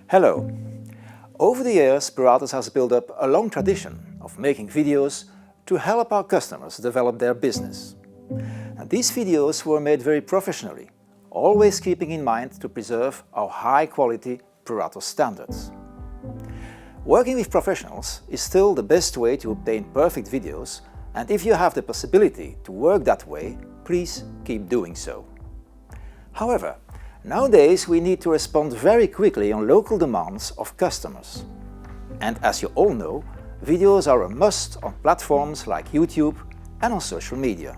Hello! Over the years, Paratus has built up a long tradition of making videos to help our customers develop their business. And these videos were made very professionally, always keeping in mind to preserve our high-quality Paratus standards. Working with professionals is still the best way to obtain perfect videos, and if you have the possibility to work that way, please keep doing so. However, nowadays we need to respond very quickly on local demands of customers. And as you all know, videos are a must on platforms like YouTube and on social media.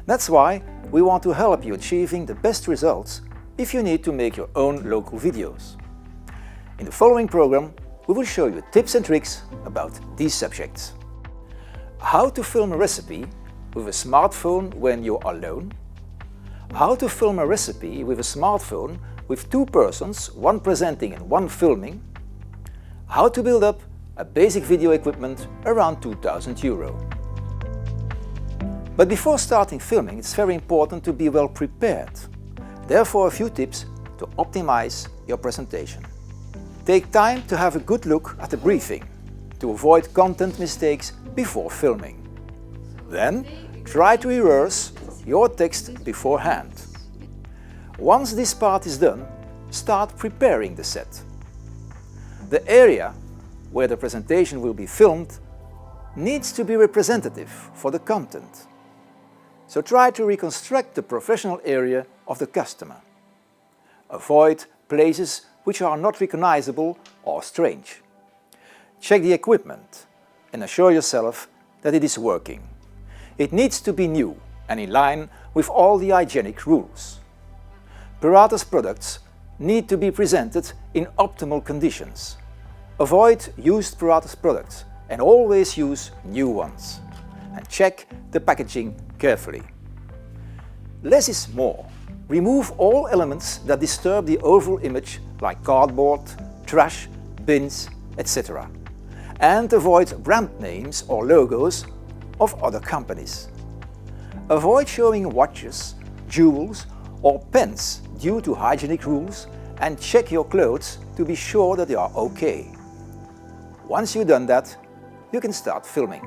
That's why we want to help you achieving the best results if you need to make your own local videos. In the following program, we will show you tips and tricks about these subjects. How to film a recipe with a smartphone when you're alone. How to film a recipe with a smartphone with two persons, one presenting and one filming. How to build up a basic video equipment around €2,000. But before starting filming, it's very important to be well prepared. Therefore, a few tips to optimize your presentation. Take time to have a good look at the briefing, to avoid content mistakes before filming. Then, try to rehearse your text beforehand. Once this part is done, start preparing the set. The area where the presentation will be filmed needs to be representative for the content. So try to reconstruct the professional area of the customer. Avoid places which are not recognizable or strange. Check the equipment and assure yourself that it is working. It needs to be new and in line with all the hygienic rules. Paratus products need to be presented in optimal conditions. Avoid used Paratus products and always use new ones. And check the packaging carefully. Less is more. Remove all elements that disturb the overall image like cardboard, trash, bins, etc. And avoid brand names or logos of other companies. Avoid showing watches, jewels or pens due to hygienic rules, and check your clothes to be sure that they are okay. Once you've done that, you can start filming.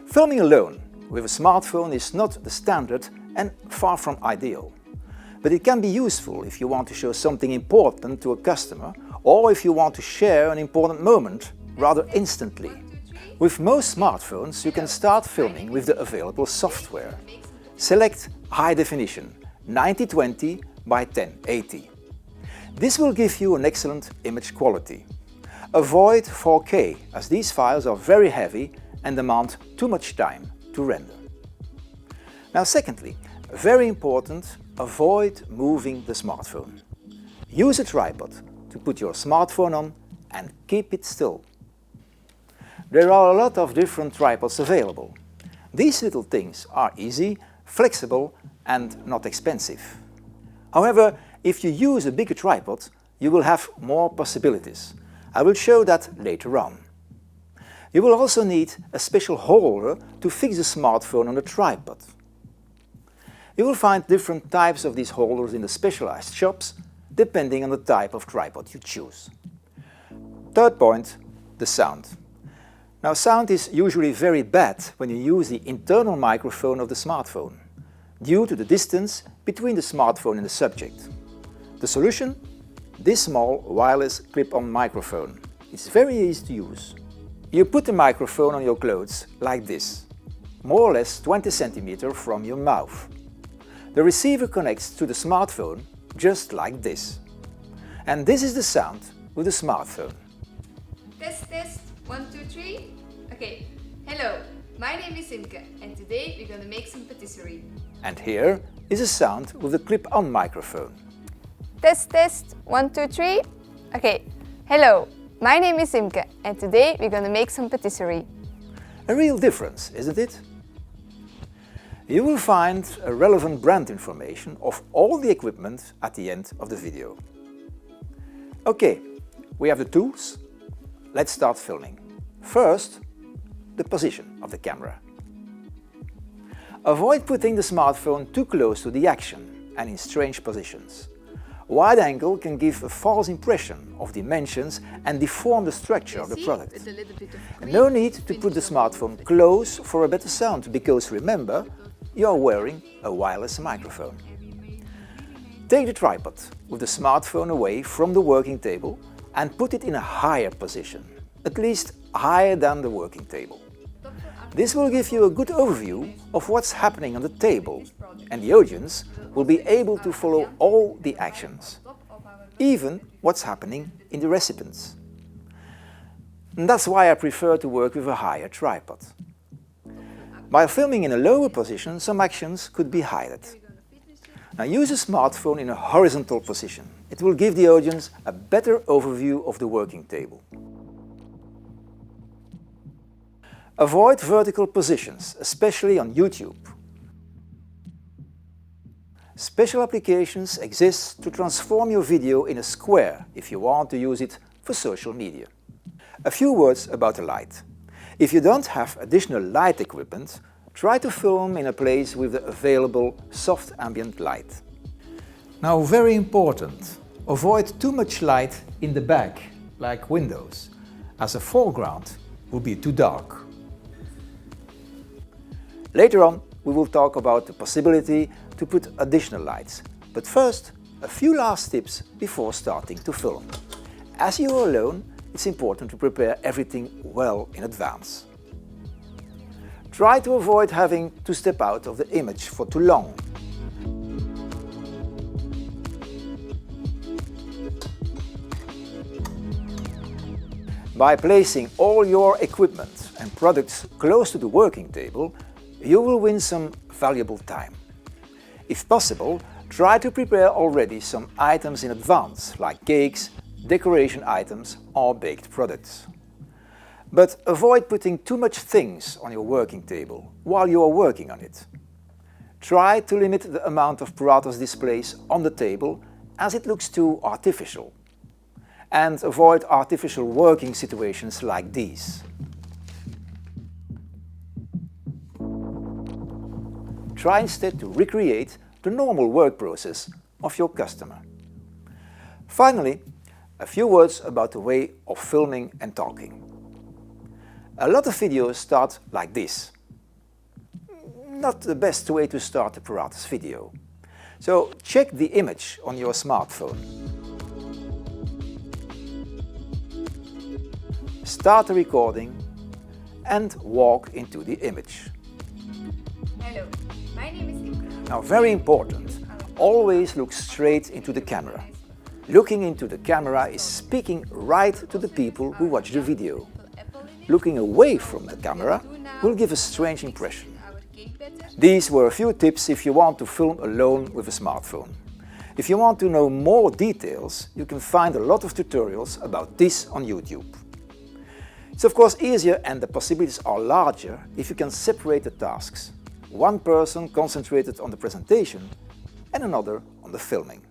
Filming alone with a smartphone is not the standard and far from ideal. But it can be useful if you want to show something important to a customer or if you want to share an important moment rather instantly. With most smartphones, you can start filming with the available software. Select High Definition 9020 by 1080. This will give you an excellent image quality. Avoid 4K, as these files are very heavy and demand too much time to render. Now secondly, very important, avoid moving the smartphone. Use a tripod to put your smartphone on and keep it still. There are a lot of different tripods available. These little things are easy, flexible and not expensive. However, if you use a bigger tripod, you will have more possibilities. I will show that later on. You will also need a special holder to fix the smartphone on the tripod. You will find different types of these holders in the specialized shops, depending on the type of tripod you choose. Third point, the sound. Now, sound is usually very bad when you use the internal microphone of the smartphone, due to the distance between the smartphone and the subject. The solution? This small wireless clip-on microphone. It's very easy to use. You put the microphone on your clothes like this, more or less 20 cm from your mouth. The receiver connects to the smartphone just like this. And this is the sound with the smartphone. Test, test, 1, 2, 3. Okay, hello, my name is Imke and today we're gonna make some patisserie. And here is a sound with the clip-on microphone. Test, test, 1, 2, 3. Okay, hello, my name is Imke and today we're gonna make some patisserie. A real difference, isn't it? You will find a relevant brand information of all the equipment at the end of the video. Okay, we have the tools. Let's start filming. First, the position of the camera. Avoid putting the smartphone too close to the action. and in strange positions. Wide angle can give a false impression of dimensions and deform the structure of the product. No need to put the smartphone close for a better sound, because remember, you are wearing a wireless microphone. Take the tripod with the smartphone away from the working table and put it in a higher position, at least higher than the working table. This will give you a good overview of what's happening on the table, and the audience will be able to follow all the actions, even what's happening in the recipients. And that's why I prefer to work with a higher tripod. By filming in a lower position, some actions could be hidden. Now use a smartphone in a horizontal position. It will give the audience a better overview of the working table. Avoid vertical positions, especially on YouTube. Special applications exist to transform your video in a square if you want to use it for social media. A few words about the light. If you don't have additional light equipment, try to film in a place with the available soft ambient light. Now, very important, avoid too much light in the back, like windows, as the foreground will be too dark. Later on, we will talk about the possibility to put additional lights. But first, a few last tips before starting to film. As you are alone, it's important to prepare everything well in advance. Try to avoid having to step out of the image for too long. By placing all your equipment and products close to the working table, you will win some valuable time. If possible, try to prepare already some items in advance, like cakes, decoration items or baked products. But avoid putting too much things on your working table while you are working on it. Try to limit the amount of Paratos displays on the table, as it looks too artificial. And avoid artificial working situations like these. Try instead to recreate the normal work process of your customer. Finally, a few words about the way of filming and talking. A lot of videos start like this. Not the best way to start a Paratos video. So check the image on your smartphone. Start the recording and walk into the image. Hello, my name is Imke. Now, very important, always look straight into the camera. Looking into the camera is speaking right to the people who watch the video. Looking away from the camera will give a strange impression. These were a few tips if you want to film alone with a smartphone. If you want to know more details, you can find a lot of tutorials about this on YouTube. It's of course easier and the possibilities are larger if you can separate the tasks. One person concentrated on the presentation and another on the filming.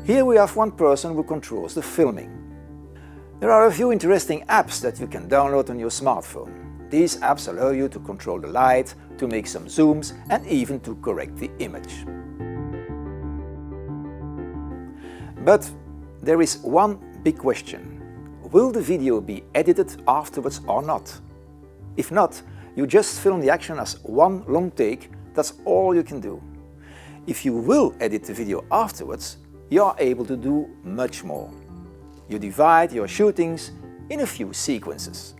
Here we have one person who controls the filming. There are a few interesting apps that you can download on your smartphone. These apps allow you to control the light, to make some zooms and even to correct the image. But there is one big question. Will the video be edited afterwards or not? If not, you just film the action as one long take, that's all you can do. If you will edit the video afterwards, you are able to do much more. You divide your shootings in a few sequences.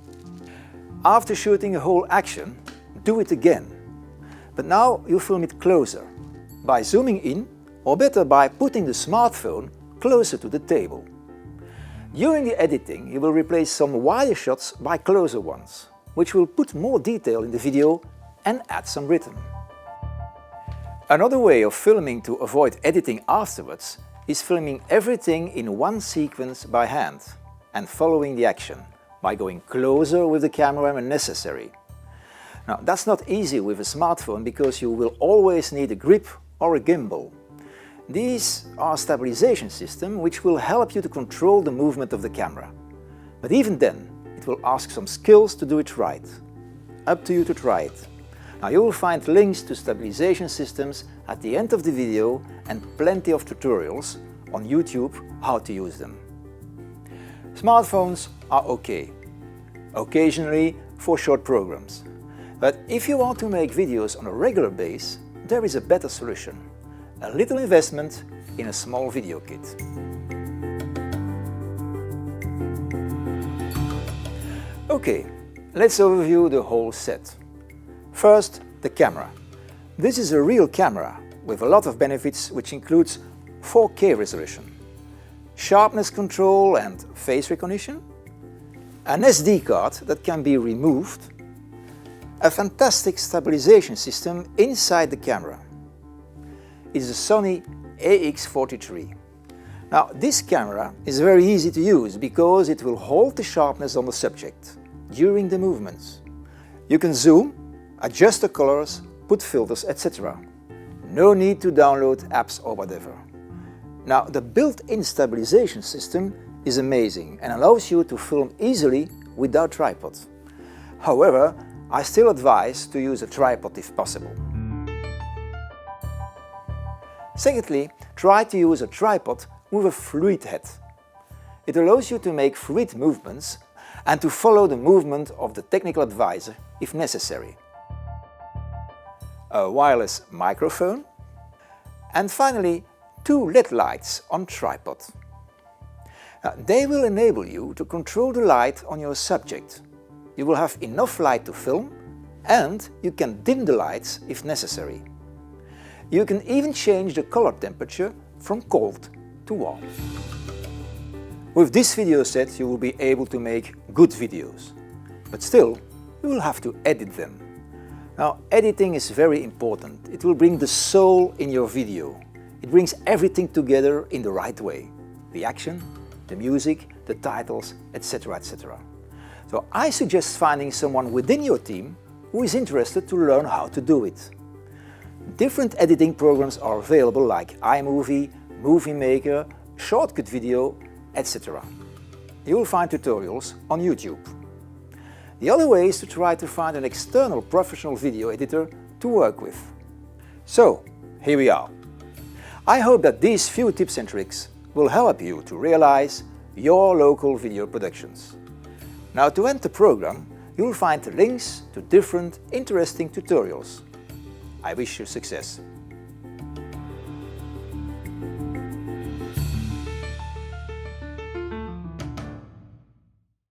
After shooting a whole action, do it again. But now you film it closer, by zooming in, or better by putting the smartphone closer to the table. During the editing, you will replace some wider shots by closer ones, which will put more detail in the video and add some rhythm. Another way of filming to avoid editing afterwards is filming everything in one sequence by hand and following the action by going closer with the camera when necessary. Now, that's not easy with a smartphone because you will always need a grip or a gimbal. These are stabilization systems which will help you to control the movement of the camera. But even then, it will ask some skills to do it right. up to you to try it. Now you will find links to stabilization systems at the end of the video and plenty of tutorials on YouTube how to use them. Smartphones are okay, occasionally for short programs. But if you want to make videos on a regular basis, there is a better solution. A little investment in a small video kit. Okay, let's overview the whole set. First, the camera. This is a real camera with a lot of benefits, which includes 4K resolution, sharpness control and face recognition, an SD card that can be removed, a fantastic stabilization system inside the camera. It's a Sony AX43. Now, this camera is very easy to use because it will hold the sharpness on the subject during the movements. You can zoom, adjust the colors, put filters, etc. No need to download apps or whatever. Now, the built-in stabilization system is amazing and allows you to film easily without tripod. However, I still advise to use a tripod if possible. Secondly, try to use a tripod with a fluid head. It allows you to make fluid movements and to follow the movement of the technical advisor if necessary. A wireless microphone, and finally 2 LED lights on tripod. Now, they will enable you to control the light on your subject. You will have enough light to film and you can dim the lights if necessary. You can even change the color temperature from cold to warm. With this video set you will be able to make good videos, but still you will have to edit them. Now, editing is very important. It will bring the soul in your video. It brings everything together in the right way. The action, the music, the titles, etc. etc. So I suggest finding someone within your team who is interested to learn how to do it. Different editing programs are available like iMovie, Movie Maker, Shortcut Video, etc. You will find tutorials on YouTube. The other way is to try to find an external professional video editor to work with. So, here we are. I hope that these few tips and tricks will help you to realize your local video productions. Now, to end the program, you will find links to different interesting tutorials. I wish you success.